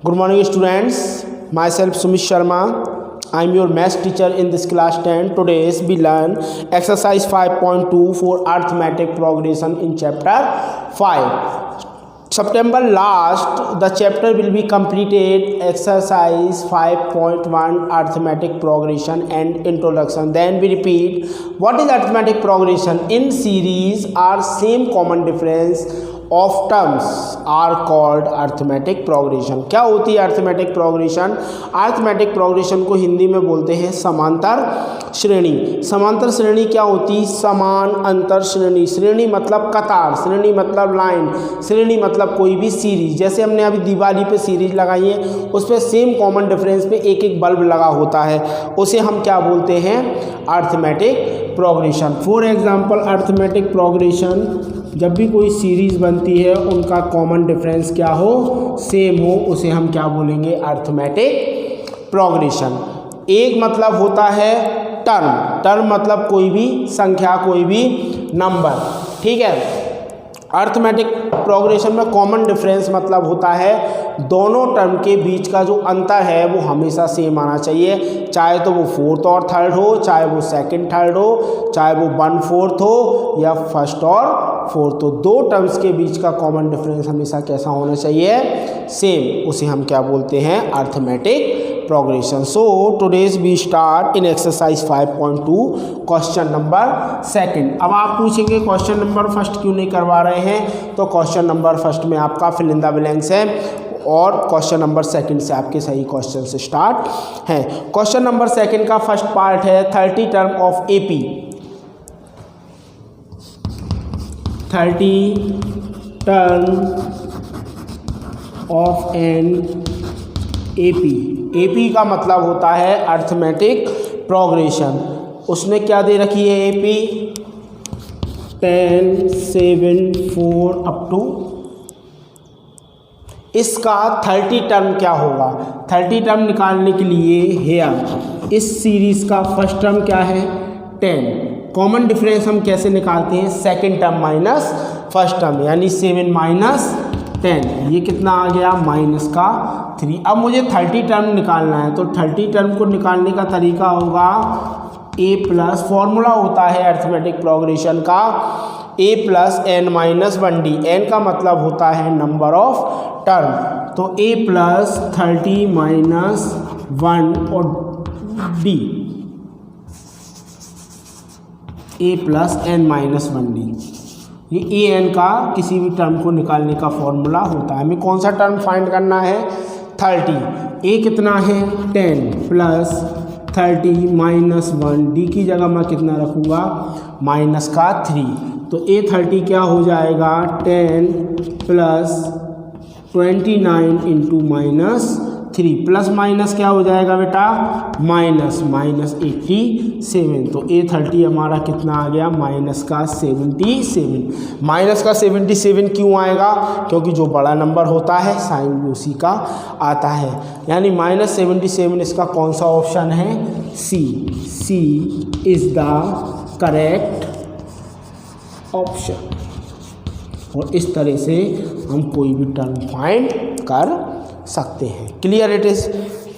Good morning students, myself Sumit Sharma. I am your maths teacher in this class 10. Today we learn exercise 5.2 for arithmetic progression in chapter 5. September last the chapter will be completed, exercise 5.1 arithmetic progression and introduction. Then we repeat what is arithmetic progression. In series or same common difference of terms are called arithmetic progression. क्या होती है arithmetic progression? Arithmetic progression को हिंदी में बोलते हैं समांतर श्रेणी. समांतर श्रेणी क्या होती है? समान अंतर श्रेणी. श्रेणी मतलब कतार, श्रेणी मतलब लाइन, श्रेणी मतलब कोई भी सीरीज. जैसे हमने अभी दिवाली पे सीरीज लगाई है, उस पर सेम कॉमन डिफरेंस पे एक एक बल्ब लगा होता है, उसे हम क्या बोलते हैं? Arithmetic progression. For example arithmetic progression, जब भी कोई सीरीज बनती है उनका कॉमन डिफरेंस क्या हो? सेम हो, उसे हम क्या बोलेंगे? Arithmetic progression. एक मतलब होता है टर्म. टर्म मतलब कोई भी संख्या, कोई भी नंबर. ठीक है. अर्थमेटिक प्रोग्रेशन में कॉमन डिफरेंस मतलब होता है दोनों टर्म के बीच का जो अंतर है वो हमेशा सेम आना चाहिए, चाहे तो वो फोर्थ और थर्ड हो, चाहे वो सेकंड थर्ड हो, चाहे वो 1/4 हो या फर्स्ट और फोर्थ. तो दो टर्म्स के बीच का कॉमन डिफरेंस हमेशा कैसा होना चाहिए? सेम. उसे हम क्या बोलते हैं? Arithmetic progression. So today's we start in exercise 5.2 question number 2. अब आप पूछेंगे क्वेश्चन नंबर फर्स्ट क्यों नहीं करवा रहे हैं? तो क्वेश्चन नंबर फर्स्ट में आपका फिल इन द ब्लैंक्स है और क्वेश्चन नंबर 2 से आपके सही क्वेश्चन से स्टार्ट हैं. क्वेश्चन नंबर 2 का फर्स्ट पार्ट है 30 term of AP. 30 term of an AP. AP का मतलब होता है अर्थमेटिक प्रोग्रेशन. उसने क्या दे रखी है? AP 10, 7, 4 up to. इसका 30 टर्म क्या होगा? 30 टर्म निकालने के लिए हेयर इस सीरीज का फर्स्ट टर्म क्या है? 10. कॉमन डिफरेंस हम कैसे निकालते हैं? Second term minus first term, यानी 7 माइनस 10. ये कितना आ गया? माइनस का 3. अब मुझे 30 टर्म निकालना है, तो 30 टर्म को निकालने का तरीका होगा a प्लस, फॉर्मूला होता है अर्थमेटिक प्रोग्रेशन का a plus n minus 1d. n का मतलब होता है नंबर ऑफ टर्म. तो a प्लस 30 माइनस 1 और d, a plus n minus 1d. ये ए एन का किसी भी टर्म को निकालने का फॉर्मूला होता है. हमें कौन सा टर्म फाइंड करना है? 30. ए कितना है? 10 प्लस 30 माइनस 1. डी की जगह मैं कितना रखूँगा? माइनस का 3. तो ए 30 क्या हो जाएगा? 10 plus 29 into minus 3. Plus minus क्या हो जाएगा बेटा? माइनस 87. तो ए 30 हमारा कितना आ गया? माइनस का 77. माइनस का 77 क्यों आएगा? क्योंकि जो बड़ा नंबर होता है साइन भी उसी का आता है, यानी माइनस 77 इसका कौन सा ऑप्शन है? सी. सी इज द करेक्ट ऑप्शन. और इस तरह से हम कोई भी टर्म फाइंड कर सकते हैं. Clear it is.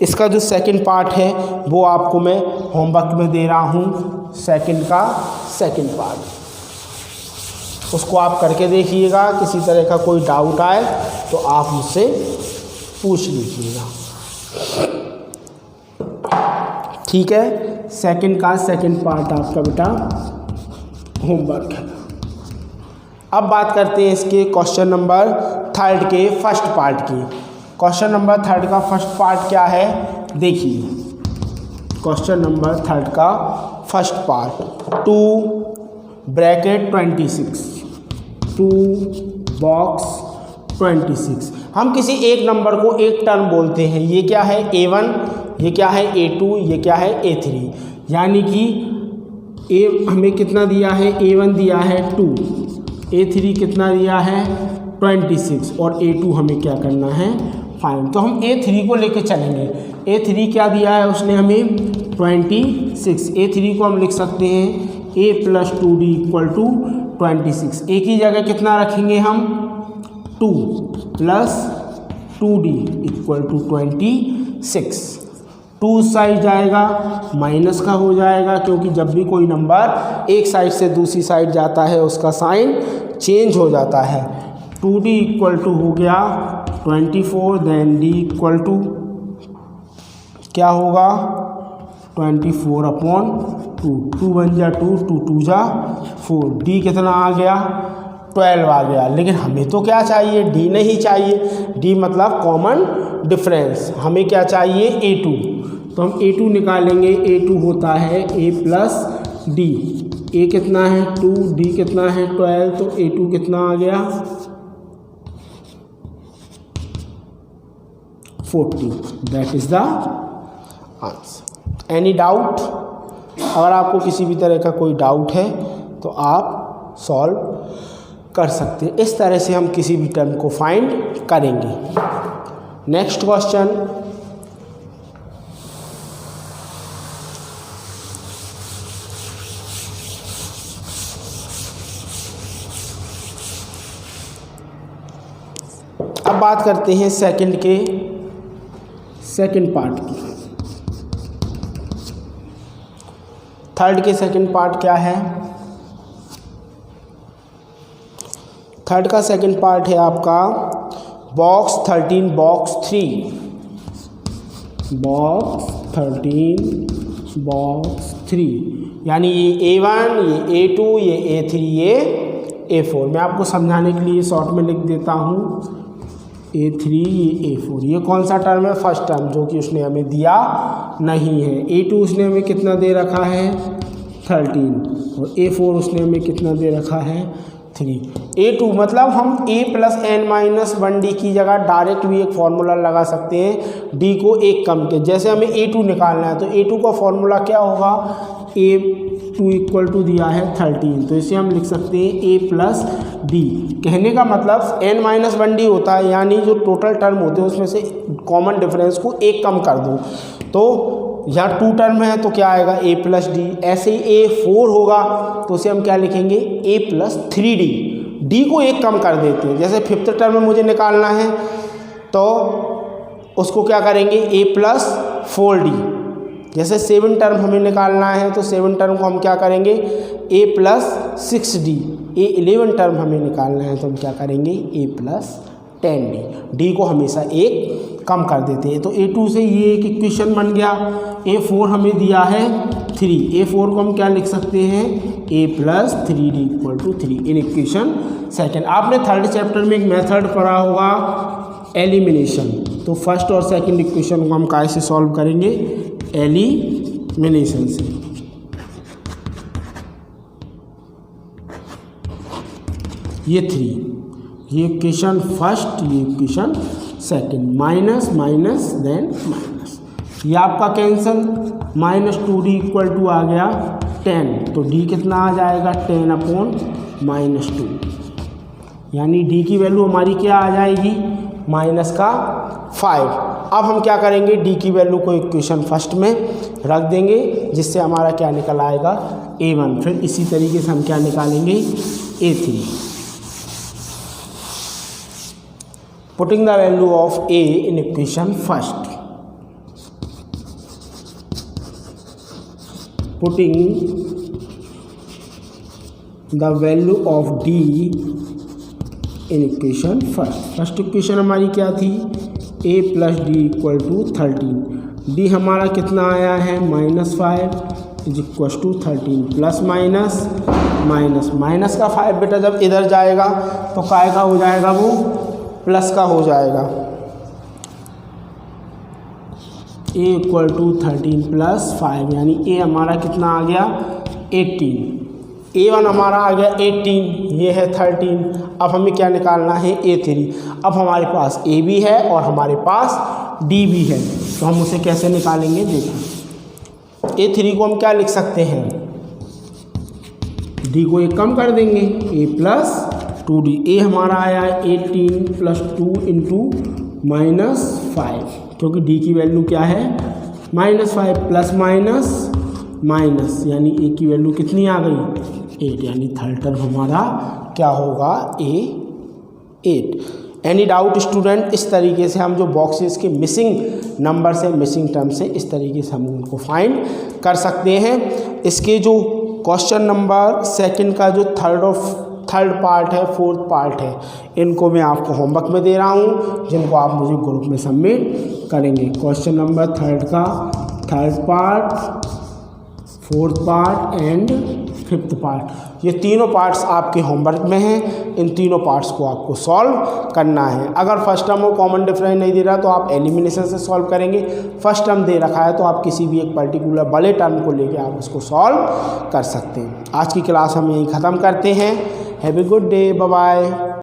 इसका जो सेकंड पार्ट है वो आपको मैं होमवर्क में दे रहा हूँ. सेकंड पार्ट उसको आप करके देखिएगा. किसी तरह का कोई डाउट आए तो आप मुझसे पूछ लीजिएगा. ठीक है. सेकंड पार्ट आपका बेटा होमवर्क है. अब बात करते हैं इसके क्वेश्चन नंबर 3 के फर्स्ट पार्ट की. क्वेश्चन नंबर 3 का फर्स्ट पार्ट क्या है? देखिए क्वेश्चन नंबर 3 का फर्स्ट पार्ट 2 ब्रैकेट 26, 2 बॉक्स 26. हम किसी एक नंबर को एक टर्म बोलते हैं. ये क्या है? A1, ये क्या है? A2, ये क्या है? A3. यानी कि A हमें कितना दिया है? A1 दिया है 2, A3 कितना दिया है? 26 और A2 हमें क्या करना है? फाइन. तो हम A3 को लेके चलेंगे. A3 क्या दिया है उसने हमें? 26. A3 को हम लिख सकते हैं A plus 2D equal to 26. A की जगह कितना रखेंगे हम? 2 plus 2d equal to 26। 2 side जाएगा माइनस का हो जाएगा, क्योंकि जब भी कोई नंबर एक साइड से दूसरी साइड जाता है उसका साइन चेंज हो जाता है। 2d इक्वल टू हो गया 24, देन d इक्वल टू क्या होगा 24/2, 2 बन जा 2, 2 2 जा 4, d कितना आ गया 12 आ गया। लेकिन हमें तो क्या चाहिए, d नहीं चाहिए, d मतलब कॉमन डिफरेंस, हमें क्या चाहिए a2। तो हम a2 निकालेंगे, a2 होता है a प्लस d, a कितना है 2, d कितना है 12, तो a2 कितना आ गया 40। That is the answer. Any doubt? अगर आपको किसी भी तरह का कोई डाउट है तो आप सॉल्व कर सकते हैं। इस तरह से हम किसी भी टर्म को फाइंड करेंगे। नेक्स्ट क्वेश्चन, अब बात करते हैं सेकंड पार्ट की। थर्ड के सेकंड पार्ट क्या है? थर्ड का सेकंड पार्ट है आपका बॉक्स 13 बॉक्स 3, बॉक्स 13 बॉक्स 3, यानी ये A1, ये A2, ये A3, ये A4। मैं आपको समझाने के लिए शॉर्ट में लिख देता हूँ A3, ये A4। ये कौन सा टर्म है? फर्स्ट टर्म, जो कि उसने हमें दिया नहीं है। A2 उसने हमें कितना दे रखा है 13, और A4 उसने हमें कितना दे रखा है 3। A2 मतलब हम a प्लस n-1d की जगह डायरेक्ट भी एक फार्मूला लगा सकते हैं, d को एक कम के। जैसे हमें A2 निकालना है तो A2 का फार्मूला क्या होगा, A2 इक्वल टू दिया है 13, तो इसे हम लिख सकते हैं a प्लस d। कहने का मतलब n-1d होता है, यानी जो टोटल टर्म होते हैं उसमें से कॉमन डिफरेंस को एक कम कर दो। तो यहाँ 2 टर्म है तो क्या आएगा a प्लस डी। ऐसे ही A4 होगा तो उसे हम क्या लिखेंगे a प्लस 3d। d को एक कम कर देते हैं। जैसे फिफ्थ टर्म में मुझे निकालना है तो उसको क्या करेंगे a प्लस 4d। जैसे 7 टर्म हमें निकालना है तो 7 टर्म को हम क्या करेंगे a प्लस 6d। 11 टर्म हमें निकालना है तो हम क्या करेंगे a प्लस 10d। d को हमेशा एक कम कर देते हैं। तो A2 से ये एक इक्वेशन बन गया। A4 हमें दिया है 3, A4 को हम क्या लिख सकते हैं a plus 3d equal to 3 in equation second. आपने थर्ड चैप्टर में एक मेथड पढ़ा होगा एलिमिनेशन। तो फर्स्ट और सेकंड इक्वेशन को हम कैसे सॉल्व करेंगे, एलिमिनेशन से। ये 3, ये इक्वेशन फर्स्ट, ये equation second, minus minus then minus, ये आपका कैंसल। -2d इक्वल टू आ गया 10, तो d कितना आ जाएगा 10/-2, यानी d की वैल्यू हमारी क्या आ जाएगी -5। अब हम क्या करेंगे, d की वैल्यू को इक्वेशन फर्स्ट में रख देंगे, जिससे हमारा क्या निकल आएगा a1। फिर इसी तरीके से हम क्या निकालेंगे a3। Putting the value of a in equation first, putting the value of d in equation first। First equation हमारी क्या थी, a plus D equal to 13। d हमारा कितना आया है -5 is equal to 13, plus minus minus, minus का 5 बेटा जब इधर जाएगा तो काय का हो जाएगा, वो प्लस का हो जाएगा। a इक्वल टू 13 प्लस 5, यानी a हमारा कितना आ गया 18। a1 हमारा आ गया 18, ये है 13। अब हमें क्या निकालना है a3। अब हमारे पास a भी है और हमारे पास d भी है, तो हम उसे कैसे निकालेंगे देखो। a3 को हम क्या लिख सकते हैं, d को एक कम कर देंगे, a प्लस 2d। a हमारा आया है 18 प्लस 2 इंटू -5, क्योंकि d की वैल्यू क्या है -5, प्लस माइनस माइनस, यानी a की वैल्यू कितनी आ गई 8, यानी थर्ड टर्म हमारा क्या होगा a8। Any doubt student? इस तरीके से हम जो बॉक्सेस के मिसिंग नंबर से, मिसिंग टर्म से, इस तरीके से हम उनको फाइंड कर सकते हैं। इसके जो क्वेश्चन नंबर सेकंड का जो थर्ड पार्ट है, फोर्थ पार्ट है, इनको मैं आपको होमवर्क में दे रहा हूँ, जिनको आप मुझे ग्रुप में सबमिट करेंगे। क्वेश्चन नंबर थर्ड का third part, fourth part and fifth part, ये तीनों पार्ट्स आपके होमवर्क में हैं। इन तीनों पार्ट्स को आपको सॉल्व करना है। अगर फर्स्ट टर्म और कॉमन डिफरेंस नहीं दे रहा तो आप एलिमिनेशन से सॉल्व करेंगे। फर्स्ट टर्म दे रखा है तो आप किसी भी एक पर्टिकुलर बड़े टर्म को लेके आप उसको सॉल्व कर सकते हैं। आज की क्लास हम यहीं ख़त्म करते हैं। Have a good day, bye bye.